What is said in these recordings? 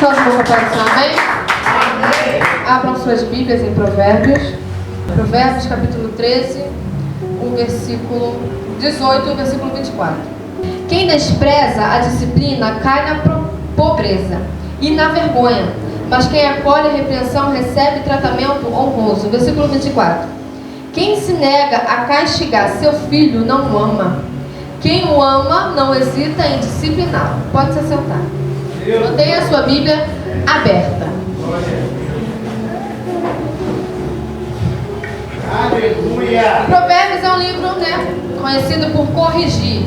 Todos vão comparecer, amém? Abram suas Bíblias em Provérbios. Provérbios capítulo 13, o versículo 18 e o versículo 24. Quem despreza a disciplina cai na pobreza e na vergonha, mas quem acolhe a repreensão recebe tratamento honroso. Versículo 24. Quem se nega a castigar seu filho não o ama. Quem o ama não hesita em discipliná-lo. Pode se sentar. Mantenha a sua Bíblia aberta. Aleluia! Provérbios é um livro, conhecido por corrigir.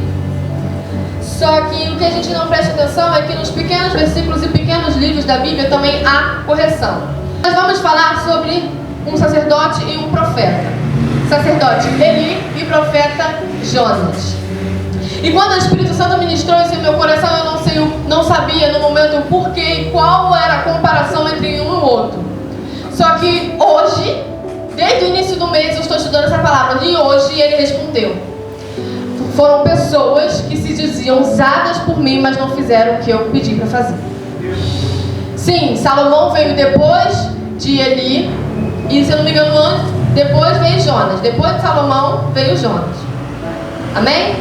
Só que o que a gente não presta atenção é que nos pequenos versículos e pequenos livros da Bíblia também há correção. Nós vamos falar sobre um sacerdote e um profeta. Sacerdote Eli e profeta Jonas. E quando o Espírito Santo ministrou isso em meu coração, eu não sabia no momento o porquê e qual era a comparação entre um e o outro. Só que hoje, desde o início do mês, eu estou estudando essa palavra. E hoje ele respondeu. Foram pessoas que se diziam usadas por mim, mas não fizeram o que eu pedi para fazer. Sim, Salomão veio depois de Eli. E se eu não me engano, antes, depois veio Jonas. Depois de Salomão veio Jonas. Amém?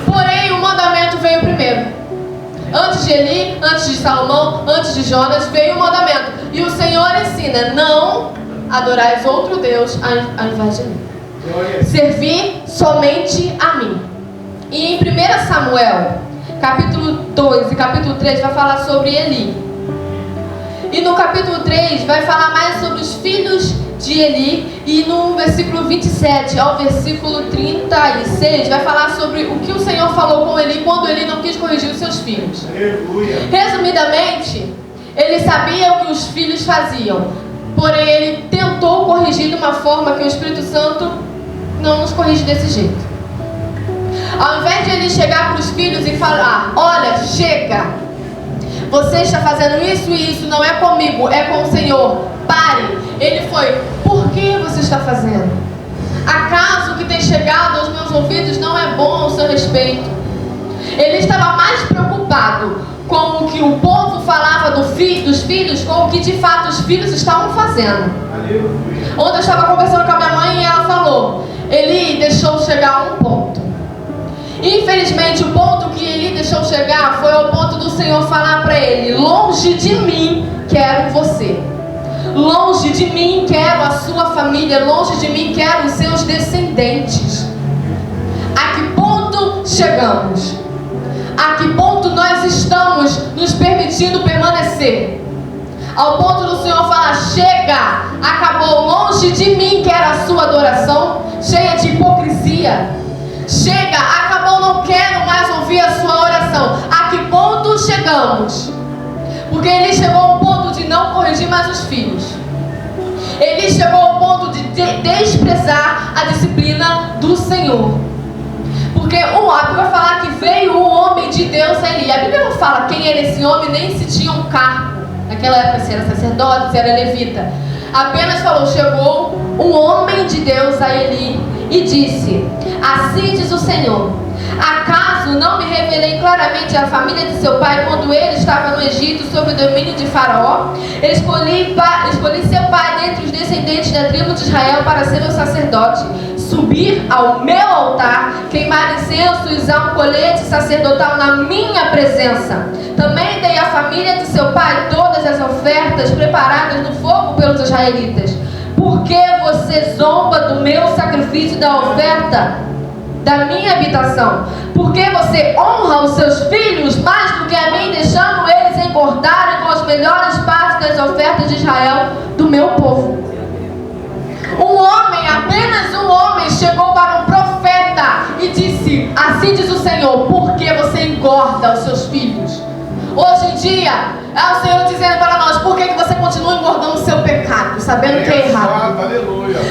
Porém, o mandamento veio primeiro. Antes de Eli, antes de Salomão, antes de Jonas, veio o mandamento. E o Senhor ensina: não adorais outro Deus ao invés de mim. Servir somente a mim. E em 1 Samuel, capítulo 2 e capítulo 3, vai falar sobre Eli. E no capítulo 3 vai falar mais sobre os filhos de Eli. E no versículo 27 ao versículo 36 vai falar sobre o que o Senhor falou com Eli quando ele não quis corrigir os seus filhos. Aleluia. Resumidamente, ele sabia o que os filhos faziam, porém ele tentou corrigir de uma forma que o Espírito Santo não nos corrige desse jeito. Ao invés de ele chegar para os filhos e falar: olha, chega, você está fazendo isso e isso, não é comigo, é com o Senhor, pare. Ele foi: por que você está fazendo? Acaso o que tem chegado aos meus ouvidos não é bom ao seu respeito? Ele estava mais preocupado com o que o povo falava dos filhos, com o que de fato os filhos estavam fazendo. Ontem eu estava conversando com a minha mãe e ela falou: Eli deixou chegar a um ponto. Infelizmente, o ponto que Eli deixou chegar foi ao ponto do Senhor falar para ele: longe de mim quero você. Longe de mim quero a sua família. Longe de mim quero os seus descendentes. A que ponto chegamos? A que ponto nós estamos nos permitindo permanecer? Ao ponto do Senhor falar: chega, acabou, longe de mim quero a sua adoração, cheia de hipocrisia. Chega, acabou, não quero mais ouvir a sua oração. A que ponto chegamos? Porque ele chegou ao ponto de não corrigir mais os filhos. Ele chegou ao ponto de desprezar a disciplina do Senhor. Porque a Bíblia vai falar que veio um homem de Deus a Eli. A Bíblia não fala quem era esse homem, nem se tinha um cargo. Naquela época, se era sacerdote, se era levita. Apenas falou: chegou um homem de Deus a Eli e disse: assim diz o Senhor, acaso não me revelei claramente à família de seu pai quando ele estava no Egito sob o domínio de Faraó? Escolhi seu pai dentre os descendentes da tribo de Israel para ser o sacerdote, subir ao meu altar, queimar incenso e usar um colete sacerdotal na minha presença. Também dei à família de seu pai todas as ofertas preparadas no fogo pelos israelitas. Por que você zomba do meu sacrifício e da oferta da minha habitação? Por que você honra os seus filhos mais do que a mim, deixando eles engordarem com as melhores partes das ofertas de Israel, do meu povo? Um homem, apenas um homem, chegou para um profeta e disse: assim diz o Senhor, por que você engorda os seus filhos? Hoje em dia, é o Senhor dizendo para nós: por que você continua engordando o seu pecado, sabendo que é errado?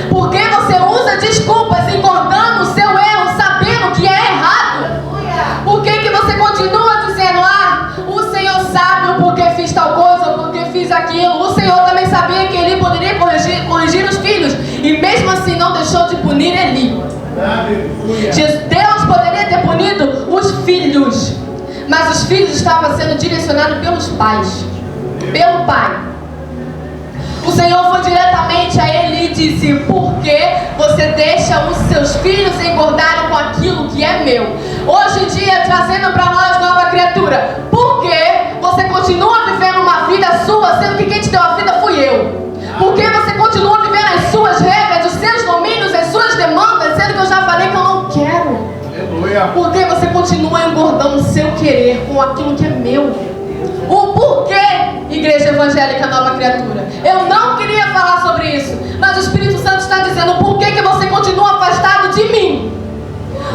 Por que você usa desculpas engordando o seu erro, sabendo que é errado? Por que você continua dizendo: o Senhor sabe o porquê fiz tal coisa, o porquê fiz aquilo? O Senhor também sabia que Ele poderia corrigir os filhos, e mesmo assim não deixou de punir Eli. Deus poderia ter punido os filhos, mas os filhos estavam sendo direcionados pelos pais. pelo Pai. O Senhor foi diretamente a ele e disse: por que você deixa os seus filhos engordarem com aquilo que é meu? Hoje em dia, trazendo para nós, nova criatura, por que você continua vivendo uma vida sua, sendo que quem te deu a vida fui eu? Por que você continua vivendo as suas regras, os seus domínios, as suas demandas, sendo que eu já falei que eu não quero? Aleluia. Por que você continua engordando o seu querer com aquilo que é meu? O porquê, igreja evangélica nova criatura? Eu não queria falar sobre isso, mas o Espírito Santo está dizendo: por que você continua afastado de mim?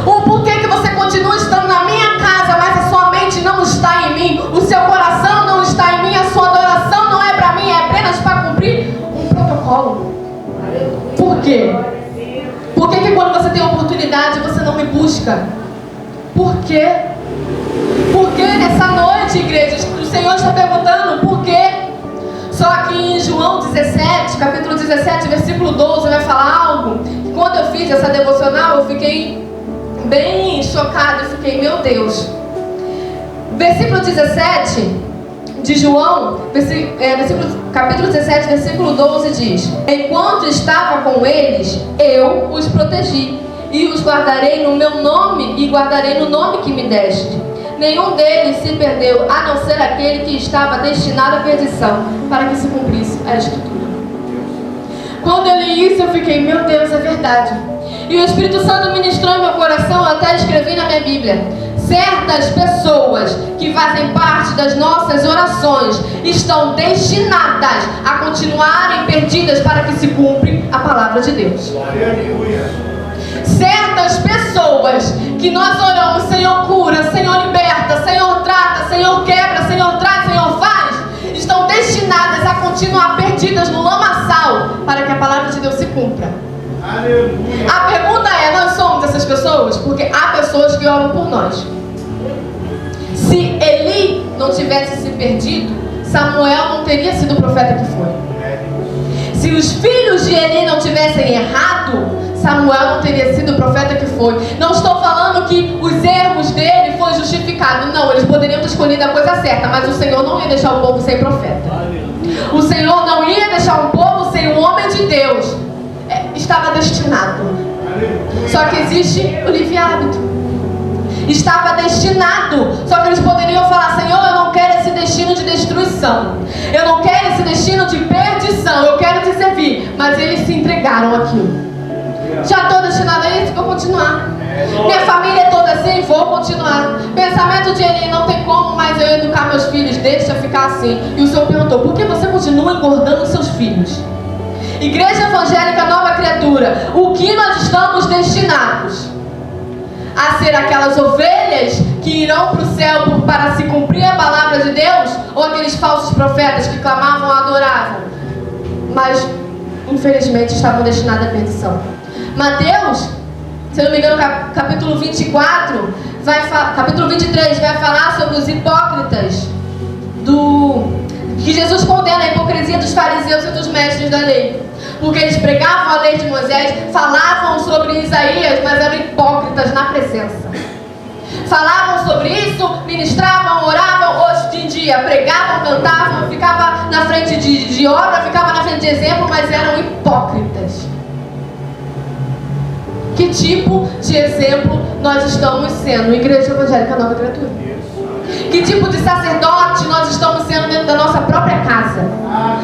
O porquê que você continua estando na minha casa, mas a sua mente não está em mim, o seu coração não está em mim, a sua adoração não é para mim, é apenas para cumprir um protocolo. Por quê? Por que quando você tem oportunidade você não me busca? Por quê? Porque nessa noite, igreja, o Senhor está perguntando por quê. Só que em João 17, capítulo 17, versículo 12, vai falar algo que quando eu fiz essa devocional eu fiquei bem chocada, eu fiquei, meu Deus. Versículo 17 de João, capítulo 17, versículo 12 diz: enquanto estava com eles, eu os protegi e os guardarei no meu nome e guardarei no nome que me deste. Nenhum deles se perdeu, a não ser aquele que estava destinado à perdição, para que se cumprisse a escritura. Quando eu li isso, eu fiquei, meu Deus, é verdade. E o Espírito Santo ministrou em meu coração, eu até escrevi na minha Bíblia: certas pessoas que fazem parte das nossas orações estão destinadas a continuarem perdidas para que se cumpra a palavra de Deus. Certas pessoas que nós oramos: Senhor cura, Senhor liberta, Senhor trata, Senhor quebra, Senhor traz, Senhor faz, estão destinadas a continuar perdidas no lamaçal para que a palavra de Deus se cumpra. Aleluia. A pergunta é: nós somos essas pessoas? Porque há pessoas que oram por nós. Se Eli não tivesse se perdido, Samuel não teria sido o profeta que foi. Se os filhos de Eli não tivessem errado, Samuel não teria sido o profeta que foi. Não estou falando que os erros dele foram justificados. Não, eles poderiam ter escolhido a coisa certa, mas o Senhor não ia deixar o povo sem profeta. O Senhor não ia deixar o povo sem um homem de Deus. Estava destinado. Só que existe o livre-árbitro. Estava destinado. Só que eles poderiam falar: Senhor, eu não quero esse destino de destruição, eu não quero esse destino de perdição, eu quero te servir. Mas eles se entregaram àquilo. Já estou destinado a isso, vou continuar. Minha família é toda assim, vou continuar. Pensamento de Eli: não tem como mais eu educar meus filhos, deixa ficar assim. E o Senhor perguntou: por que você continua engordando seus filhos? Igreja evangélica nova criatura, o que nós estamos destinados? A ser aquelas ovelhas que irão para o céu para se cumprir a palavra de Deus? Ou aqueles falsos profetas que clamavam, adoravam, mas infelizmente estavam destinados à perdição? Mateus, se eu não me engano, capítulo 24, capítulo 23, vai falar sobre os hipócritas, que Jesus condena a hipocrisia dos fariseus e dos mestres da lei. Porque eles pregavam a lei de Moisés, falavam sobre Isaías, mas eram hipócritas na presença. Falavam sobre isso, ministravam, oravam, hoje em dia pregavam, cantavam, ficavam na frente de obra, ficavam na frente de exemplo, mas eram hipócritas. Que tipo de exemplo nós estamos sendo, Igreja Evangélica Nova Criatura? Que tipo de sacerdote nós estamos sendo dentro da nossa própria casa?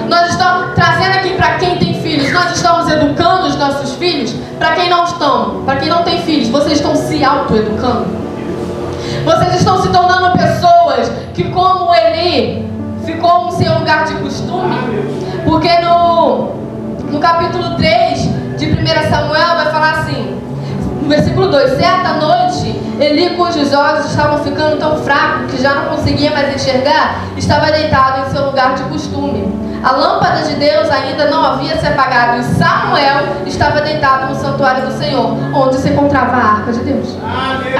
Nós estamos trazendo aqui para quem tem filhos, nós estamos educando os nossos filhos? Para quem não estão, para quem não tem filhos, vocês estão se autoeducando? Vocês estão se tornando pessoas que, como Eli, ficou no seu lugar de costume? Porque no capítulo 3 de 1 Samuel vai falar assim, no versículo 2: certa noite, Eli, cujos olhos estavam ficando tão fracos que já não conseguia mais enxergar, estava deitado em seu lugar de costume. A lâmpada de Deus ainda não havia se apagado e Samuel estava deitado no santuário do Senhor, onde se encontrava a arca de Deus.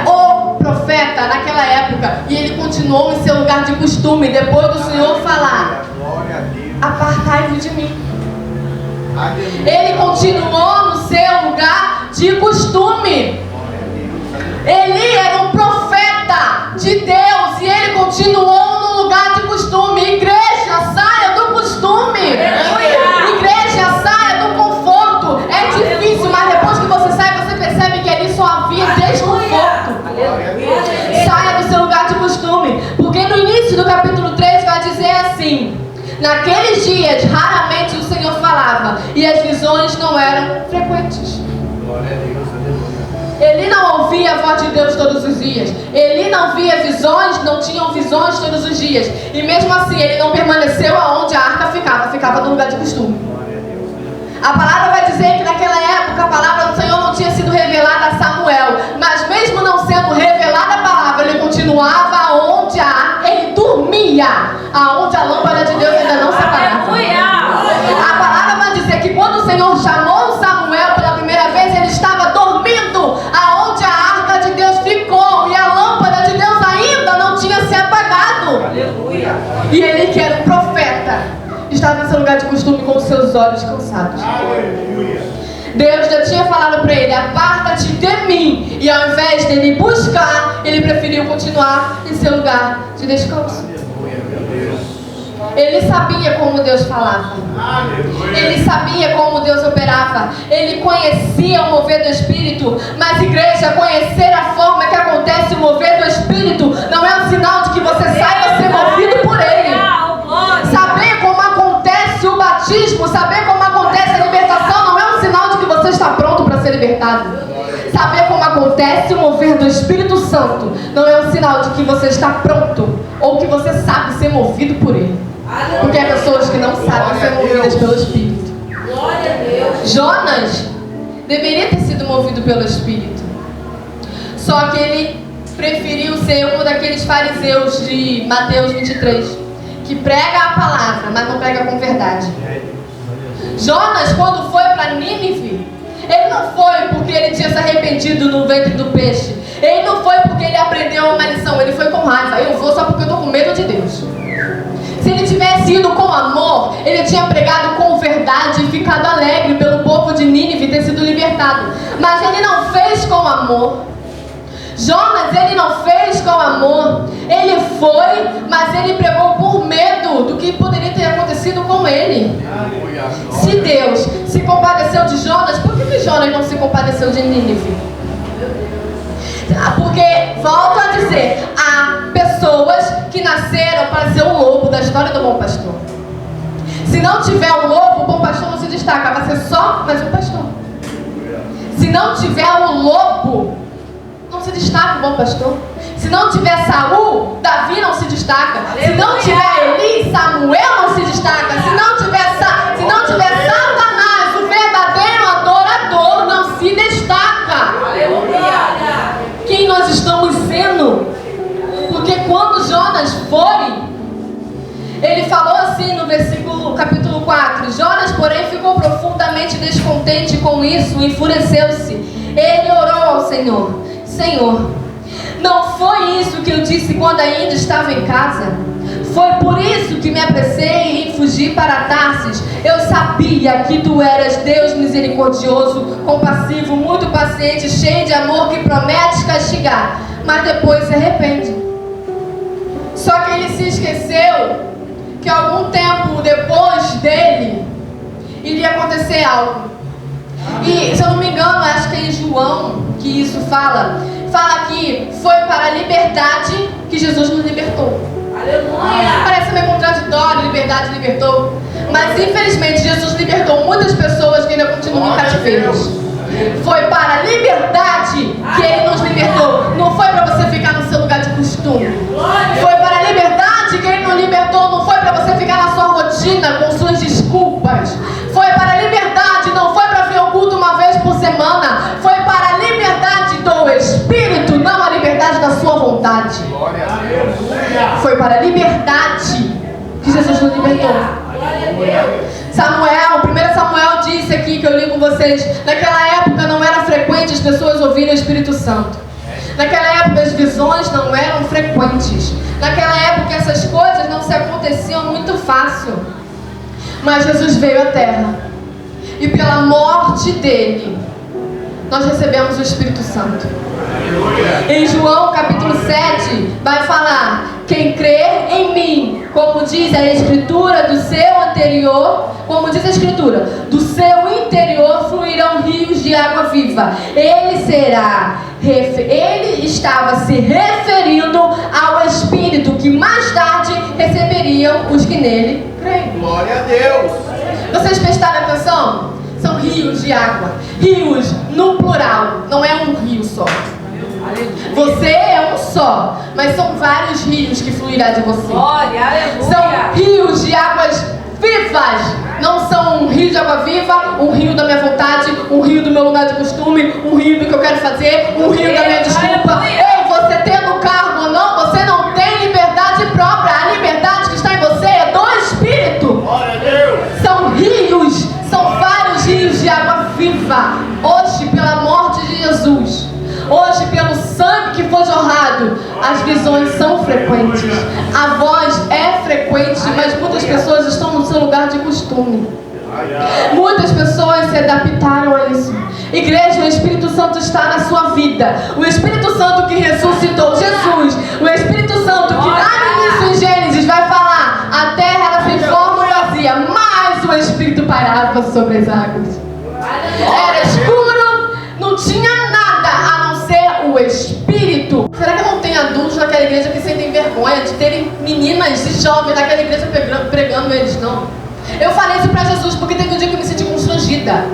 O profeta naquela época, e ele continuou em seu lugar de costume, depois do Senhor falar: apartai-vos de mim. Ele continuou no seu lugar de costume. Eli era um profeta de Deus e ele continuou no lugar de costume. Igreja, sai Naqueles dias, raramente o Senhor falava, e as visões não eram frequentes. Glória a Deus, aleluia. Ele não ouvia a voz de Deus todos os dias. Ele não via visões, não tinham visões todos os dias. E mesmo assim, ele não permaneceu aonde a arca ficava no lugar de costume. A palavra vai dizer que naquela época a palavra do Senhor não tinha sido revelada a Samuel. Mas mesmo não sendo revelada a palavra, ele continuava aonde ele dormia, aonde a lâmpada de Deus ainda não se apagava. A palavra vai dizer que quando o Senhor chamou Samuel pela primeira vez, ele estava dormindo aonde a arca de Deus ficou, e a lâmpada de Deus ainda não tinha se apagado. Aleluia. E ele, que era um profeta, estava em seu lugar de costume com os seus olhos cansados. Aleluia. Deus já tinha falado para ele: aparta-te de mim. E ao invés dele buscar, ele preferiu continuar em seu lugar de descanso. Aleluia, meu Deus. Ele sabia como Deus falava. Aleluia. Ele sabia como Deus operava. Ele conhecia o mover do Espírito. Mas, igreja, conhecer a forma que acontece o mover do Espírito não é um sinal de que você saiba ser movido por ele. Saber como acontece o batismo, saber como acontece a libertação, não é um sinal de que você está pronto para ser libertado. Saber como acontece o mover do Espírito Santo não é um sinal de que você está pronto ou que você sabe ser movido por ele. Porque há pessoas que não sabem ser movidas pelo Espírito. Glória a Deus. Jonas deveria ter sido movido pelo Espírito. Só que ele preferiu ser um daqueles fariseus de Mateus 23, que prega a palavra, mas não prega com verdade. Jonas, quando foi para Nínive, ele não foi porque ele tinha se arrependido no ventre do peixe. Ele não foi porque ele aprendeu uma lição. Ele foi com raiva. Eu vou só porque eu estou com medo de Deus. Se ele tivesse ido com amor, ele tinha pregado com verdade e ficado alegre pelo povo de Nínive ter sido libertado. Mas ele não fez com amor. Jonas, ele não fez com amor. Ele foi, mas ele pregou por medo do que poderia ter acontecido com ele. Se Deus se compadeceu de Jonas, por que Jonas não se compadeceu de Nínive? Porque, volto a dizer, há pessoas que nasceram para ser o lobo da história do bom pastor. Se não tiver o lobo, o bom pastor não se destaca, vai ser só mais um pastor. Se não tiver o lobo, não se destaca o bom pastor. Se não tiver Saul, Davi não se destaca. Se não tiver Eli, Samuel não se destaca. Se não tiver Satanás, o verdadeiro adorador, não se destaca. Quem nós estamos sendo? Porque quando Jonas foi, ele falou assim no versículo, capítulo 4: Jonas, porém, ficou profundamente descontente com isso, enfureceu-se. Ele orou ao Senhor: Senhor, não foi isso que eu disse quando ainda estava em casa? Foi por isso que me apressei em fugir para Tarsis. Eu sabia que tu eras Deus misericordioso, compassivo, muito paciente, cheio de amor, que prometes castigar, mas depois se arrepende. Só que ele se esqueceu que algum tempo depois dele iria acontecer algo. E, se eu não me engano, acho que é em João que isso fala que foi para a liberdade que Jesus nos libertou. Aleluia. Parece meio contraditório, liberdade libertou. Mas infelizmente Jesus libertou muitas pessoas que ainda continuam em cativeiros. Foi para a liberdade que Ele nos libertou. Não foi para você ficar no seu lugar de costume. Foi para a liberdade que Ele nos libertou. Não foi para você ficar na sua rotina com suas desculpas. Foi para a liberdade, não foi para vir ao culto uma vez por semana. Foi para a liberdade do Espírito, não a liberdade da sua vontade. Foi para a liberdade que Jesus nos libertou. Samuel, 1 Samuel disse aqui, que eu li com vocês, naquela época não era frequente as pessoas ouvirem o Espírito Santo. Naquela época as visões não eram frequentes. Naquela época essas coisas não se aconteciam muito fácil. Mas Jesus veio à terra, e pela morte dele nós recebemos o Espírito Santo. Em João capítulo 7 vai falar: quem crer em mim, como diz a Escritura, do seu interior fluirão rios rios de água viva. Ele estava se referindo ao Espírito que mais tarde receberiam os que nele creem. Glória a Deus. Vocês prestaram atenção? São rios de água. Rios no plural, não é um rio só. Você é um só, mas são vários rios que fluirá de você. Glória, aleluia. São rios de águas vivas. Não são um rio de água viva, um rio da minha vontade, um rio do meu lugar de costume, um rio do que eu quero fazer, um rio da minha desculpa. Ei, você tendo cargo ou não, você não tem liberdade própria. A liberdade que está em você é do Espírito. Glória a Deus. São rios, são vários rios de água viva. Hoje, pela morte de Jesus, hoje, pelo sangue que foi jorrado, as visões são frequentes. A voz é frequente, mas muitas pessoas estão no seu lugar de costume. Muitas pessoas se adaptaram a isso. Igreja, o Espírito Santo está na sua vida. O Espírito Santo que ressuscitou Jesus. O Espírito Santo que lá no início em Gênesis vai falar: a terra era sem forma e vazia, mas o Espírito pairava sobre as águas. Era escuro, não tinha nada a não ser o Espírito. Será que não tem adultos naquela igreja que sentem vergonha de terem meninas e jovens naquela igreja pregando eles? Não. Eu falei isso pra Jesus porque teve um dia que eu me senti constrangida.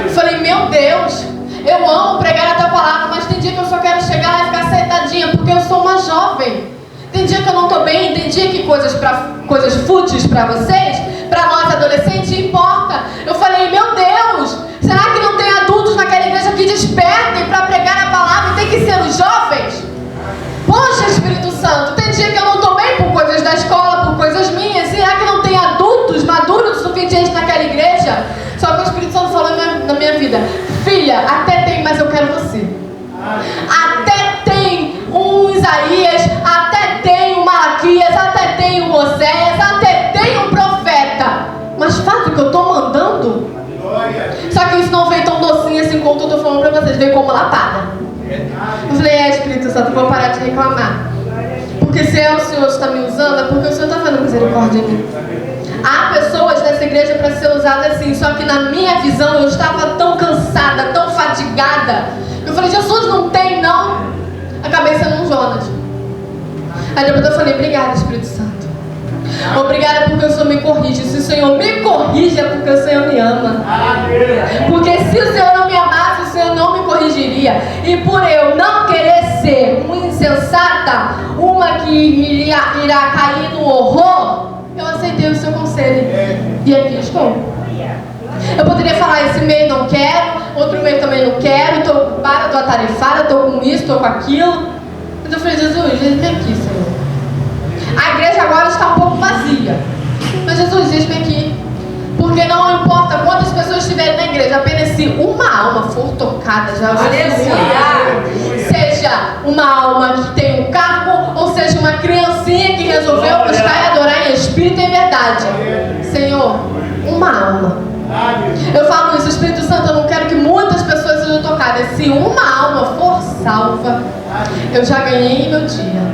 Eu falei: meu Deus, eu amo pregar a tua palavra, mas tem dia que eu só quero chegar lá e ficar sentadinha porque eu sou uma jovem. Tem dia que eu não tô bem, tem dia que coisas fúteis pra vocês, pra nós adolescentes, importa. Eu falei: meu Deus, será que não tem adultos naquela igreja que despertem pra pregar a palavra e tem que ser os jovens? Poxa, Espírito Santo, tem dia que eu não tô bem por coisas da escola, por coisas minhas. Será que não tem adultos maduros o suficiente naquela igreja? Só que o Espírito Santo falou na minha vida: filha, até tem, mas eu quero você. Até tem um Isaías, até tem um Malaquias, até tem um Oséias, até tem um profeta. Mas faz o que eu tô mandando. Só que isso não veio tão docinho assim como eu tô falando pra vocês, veio como lapada. Eu falei: Espírito Santo, eu vou parar de reclamar. Porque se o Senhor está me usando, é porque o Senhor está fazendo misericórdia em mim. Há pessoas nessa igreja para ser usada assim, só que na minha visão eu estava tão cansada, tão fadigada. Eu falei: Jesus, não tem não. Acabei sendo um Jonas. Aí depois eu falei: obrigada, Espírito Santo. Obrigada porque o Senhor me corrige. Se o Senhor me corrige é porque o Senhor me ama. Porque se o Senhor não me amasse, o Senhor não me corrigiria. E por eu não querer ser uma insensata, uma que irá cair no horror, eu aceitei o seu conselho. E aqui estou. Eu poderia falar: esse mês não quero, outro mês também não quero, estou ocupada, estou atarefada, estou com isso, estou com aquilo. Mas eu falei: Jesus, eis-me aqui, Senhor. A igreja agora está um pouco vazia, mas Jesus, eis-me aqui. Porque não importa quantas pessoas estiverem na igreja, apenas se uma alma for tocada, já seja uma alma que tem um cargo, ou seja uma criancinha que resolveu buscar e adorar em espírito e em verdade. Senhor, uma alma. Eu falo isso: Espírito Santo, eu não quero que muitas pessoas sejam tocadas. Se uma alma for salva, eu já ganhei meu dia.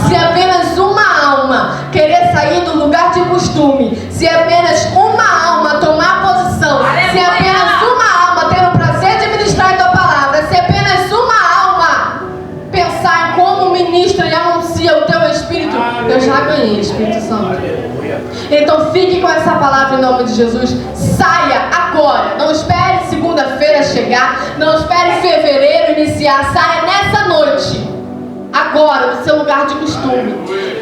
Se apenas uma alma querer sair do lugar de costume, se apenas uma alma tomar posição, se apenas uma alma ter o prazer de ministrar a tua palavra, se apenas uma alma pensar em como ministra e anuncia o teu Espírito, eu já ganhei, Espírito Santo. Então fique com essa palavra em nome de Jesus. Saia agora. Não espere segunda-feira chegar. Não espere fevereiro iniciar. Saia nessa noite. Agora, no seu lugar de costume.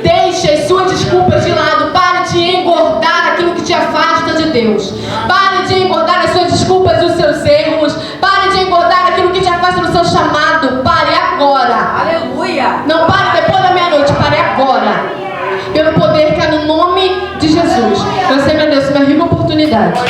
Deixe as suas desculpas de lado. Pare de engordar aquilo que te afasta de Deus. Pare de engordar as suas desculpas e os seus erros. Pare de engordar aquilo que te afasta do seu chamado. Pare agora. Aleluia. Não pare depois da meia-noite. Pare agora. Pelo poder que é no nome de Jesus. Eu sempre agradeço uma rica oportunidade.